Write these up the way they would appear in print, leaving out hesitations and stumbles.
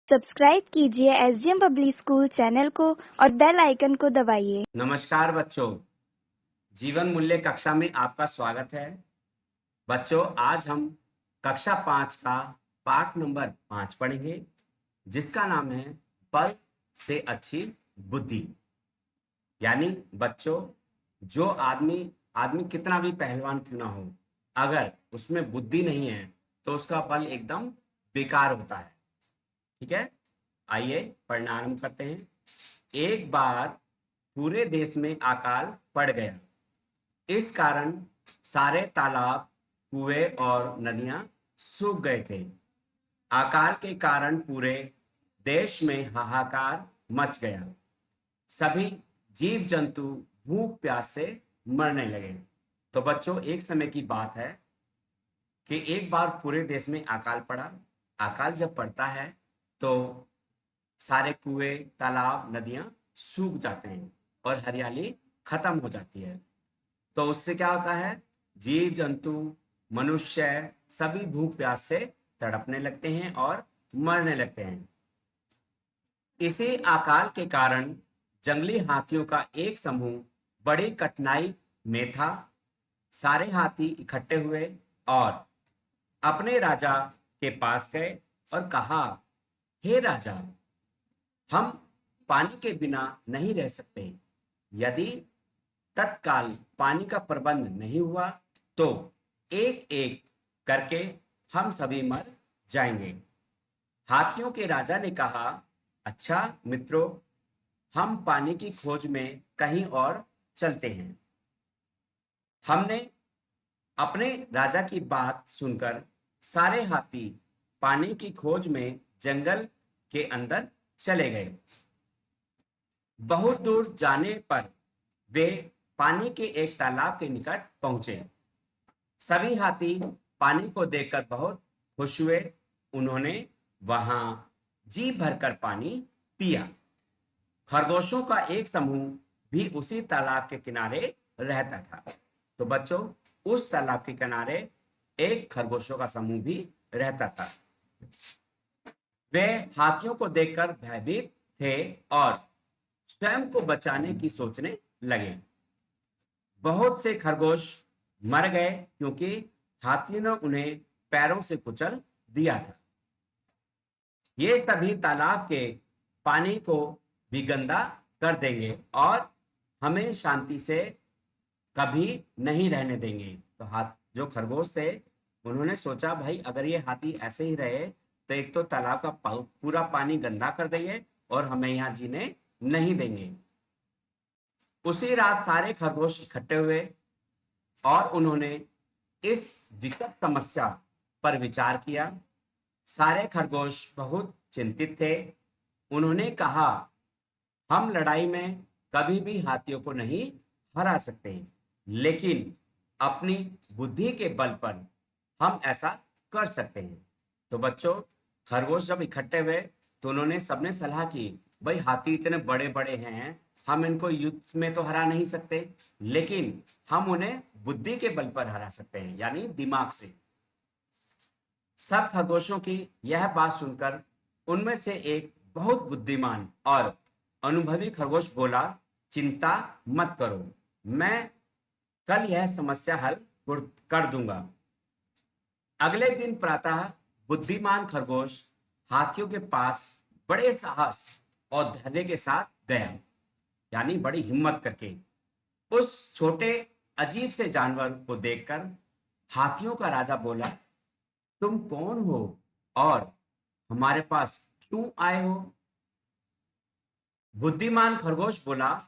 Subscribe कीजिए SDM public school channel को और बेल आइकन को दबाइए। नमस्कार बच्चों, जीवन मूल्य कक्षा में आपका स्वागत है। बच्चों, आज हम कक्षा 5 का पाठ नंबर 5 पढ़ेंगे, जिसका नाम है बल से अच्छी बुद्धि। यानी बच्चों, जो आदमी कितना भी पहलवान क्यों ना हो, अगर उसमें बुद्धि नहीं है तो उसका बल एकदम बेकार होता है। ठीक है, आइए पढ़ना आरंभ करते हैं। एक बार पूरे देश में अकाल पड़ गया। इस कारण सारे तालाब, कुएं और नदियां सूख गए थे। अकाल के कारण पूरे देश में हाहाकार मच गया। सभी जीव जंतु भूख प्यास से मरने लगे। तो बच्चों, एक समय की बात है कि एक बार पूरे देश में अकाल पड़ा। अकाल जब पड़ता है तो सारे कुएं, तालाब, नदियां सूख जाते हैं और हरियाली खत्म हो जाती है। तो उससे क्या होता है, जीव जंतु, मनुष्य सभी भूख प्यास से तड़पने लगते हैं और मरने लगते हैं। इसी अकाल के कारण जंगली हाथियों का एक समूह बड़ी कठिनाई में था। सारे हाथी इकट्ठे हुए और अपने राजा के पास गए और कहा, हे राजा, हम पानी के बिना नहीं रह सकते। यदि तत्काल पानी का प्रबंध नहीं हुआ तो एक एक करके हम सभी मर जाएंगे। हाथियों के राजा ने कहा, अच्छा मित्रों, हम पानी की खोज में कहीं और चलते हैं। हमने अपने राजा की बात सुनकर सारे हाथी पानी की खोज में जंगल के अंदर चले गए। बहुत दूर जाने पर वे पानी के एक तालाब के निकट पहुंचे। सभी हाथी पानी को देखकर बहुत खुश हुए। उन्होंने वहां जी भरकर पानी पिया। खरगोशों का एक समूह भी उसी तालाब के किनारे रहता था। तो बच्चों, उस तालाब के किनारे एक खरगोशों का समूह भी रहता था। वे हाथियों को देखकर भयभीत थे और स्वयं को बचाने की सोचने लगे। बहुत से खरगोश मर गए क्योंकि हाथियों ने उन्हें पैरों से कुचल दिया था। ये सभी तालाब के पानी को भी गंदा कर देंगे और हमें शांति से कभी नहीं रहने देंगे। तो जो खरगोश थे, उन्होंने सोचा, भाई अगर ये हाथी ऐसे ही रहे तो एक तो तालाब का पूरा पानी गंदा कर देंगे और हमें यहाँ जीने नहीं देंगे। उसी रात सारे खरगोश इकट्ठे हुए और उन्होंने इस विकट समस्या पर विचार किया। सारे खरगोश बहुत चिंतित थे। उन्होंने कहा, हम लड़ाई में कभी भी हाथियों को नहीं हरा सकते, लेकिन अपनी बुद्धि के बल पर हम ऐसा कर सकते हैं। तो बच्चों, खरगोश जब इकट्ठे हुए तो उन्होंने सबने सलाह की, भाई हाथी इतने बड़े बड़े हैं, हम इनको युद्ध में तो हरा नहीं सकते, लेकिन हम उन्हें बुद्धि के बल पर हरा सकते हैं, यानी दिमाग से। सब खरगोशों की यह बात सुनकर उनमें से एक बहुत बुद्धिमान और अनुभवी खरगोश बोला, चिंता मत करो, मैं कल यह समस्या हल कर दूंगा। अगले दिन प्रातः बुद्धिमान खरगोश हाथियों के पास बड़े साहस और धैर्य के साथ गया, यानी बड़ी हिम्मत करके। उस छोटे अजीब से जानवर को देखकर हाथियों का राजा बोला, तुम कौन हो और हमारे पास क्यों आए हो? बुद्धिमान खरगोश बोला,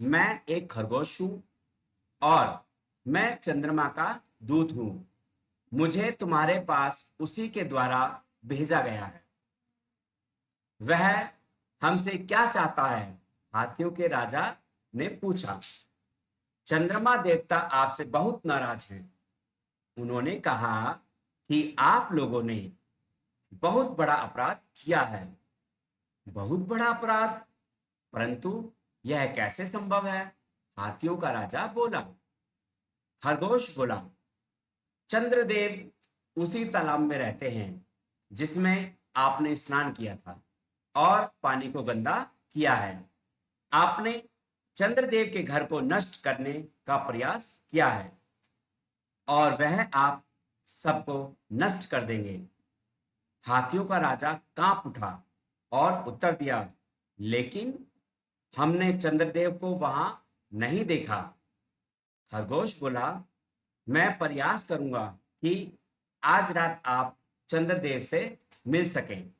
मैं एक खरगोश हूं और मैं चंद्रमा का दूत हूं। मुझे तुम्हारे पास उसी के द्वारा भेजा गया है। वह हमसे क्या चाहता है? हाथियों के राजा ने पूछा। चंद्रमा देवता आपसे बहुत नाराज हैं। उन्होंने कहा कि आप लोगों ने बहुत बड़ा अपराध किया है। बहुत बड़ा अपराध? परंतु यह कैसे संभव है? हाथियों का राजा बोला। खरगोश बोला, चंद्रदेव उसी तालाब में रहते हैं जिसमें आपने स्नान किया था। और पानी को गंदा किया है। आपने चंद्रदेव के घर को नष्ट करने का प्रयास किया है और वह आप सबको नष्ट कर देंगे। हाथियों का राजा कांप उठा और उत्तर दिया, लेकिन हमने चंद्रदेव को वहां नहीं देखा। खरगोश बोला, मैं प्रयास करूंगा कि आज रात आप चंद्रदेव से मिल सकें।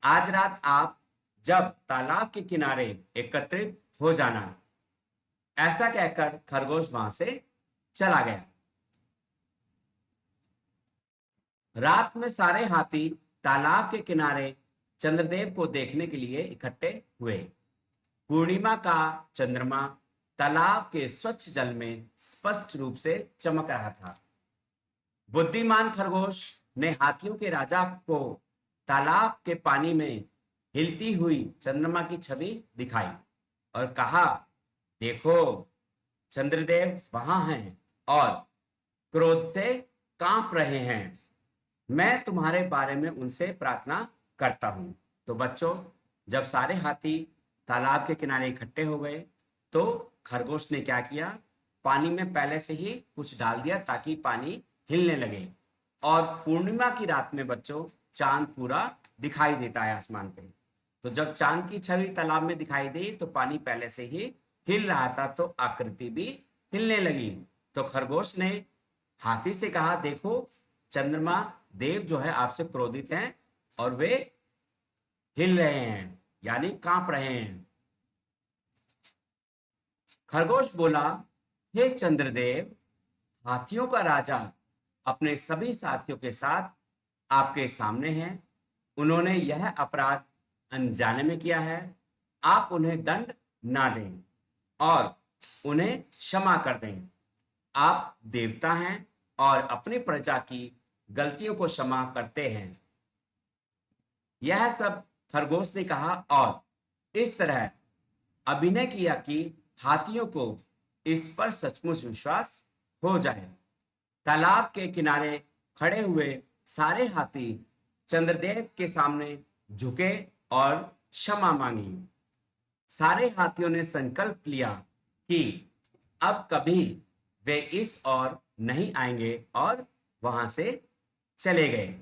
आज रात आप जब तालाब के किनारे एकत्रित हो जाना। ऐसा कहकर खरगोश वहां से चला गया। रात में सारे हाथी तालाब के किनारे चंद्रदेव को देखने के लिए इकट्ठे हुए। पूर्णिमा का चंद्रमा तालाब के स्वच्छ जल में स्पष्ट रूप से चमक रहा था। बुद्धिमान खरगोश ने हाथियों के राजा को तालाब के पानी में हिलती हुई चंद्रमा की छवि दिखाई और कहा, देखो, चंद्रदेव वहां हैं और क्रोध से कांप रहे हैं। मैं तुम्हारे बारे में उनसे प्रार्थना करता हूं। तो बच्चों, जब सारे हाथी तालाब के किनारे इकट्ठे हो गए तो खरगोश ने क्या किया, पानी में पहले से ही कुछ डाल दिया ताकि पानी हिलने लगे। और पूर्णिमा की रात में बच्चों चांद पूरा दिखाई देता है आसमान पे। तो जब चांद की छवि तालाब में दिखाई दी तो पानी पहले से ही हिल रहा था, तो आकृति भी हिलने लगी। तो खरगोश ने हाथी से कहा, देखो, चंद्रमा देव जो है आपसे क्रोधित हैं और वे हिल रहे हैं, यानी कांप रहे हैं। खरगोश बोला, हे चंद्रदेव, हाथियों का राजा अपने सभी साथियों के साथ आपके सामने हैं। उन्होंने यह अपराध अनजाने में किया है। आप उन्हें दंड ना दें और उन्हें क्षमा कर दें। आप देवता हैं और अपनी प्रजा की गलतियों को क्षमा करते हैं। यह सब खरगोश ने कहा और इस तरह अभिनय किया कि हाथियों को इस पर सचमुच विश्वास हो जाए। तालाब के किनारे खड़े हुए सारे हाथी चंद्रदेव के सामने झुके और क्षमा मांगी। सारे हाथियों ने संकल्प लिया कि अब कभी वे इस ओर नहीं आएंगे और वहां से चले गए।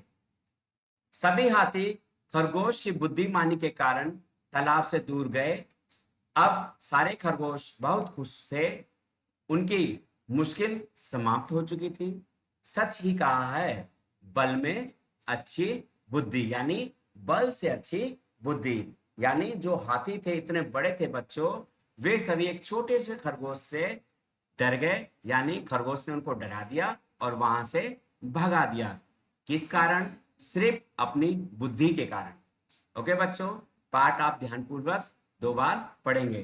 सभी हाथी खरगोश की बुद्धिमानी के कारण तालाब से दूर गए। अब सारे खरगोश बहुत खुश थे। उनकी मुश्किल समाप्त हो चुकी थी। सच ही कहा है, बल में अच्छी बुद्धि, यानी बल से अच्छी बुद्धि। यानी जो हाथी थे इतने बड़े थे बच्चों, वे सभी एक छोटे से खरगोश से डर गए, यानी खरगोश ने उनको डरा दिया और वहां से भगा दिया। किस कारण? सिर्फ अपनी बुद्धि के कारण। ओके बच्चों, पाठ आप ध्यानपूर्वक 2 बार पढ़ेंगे।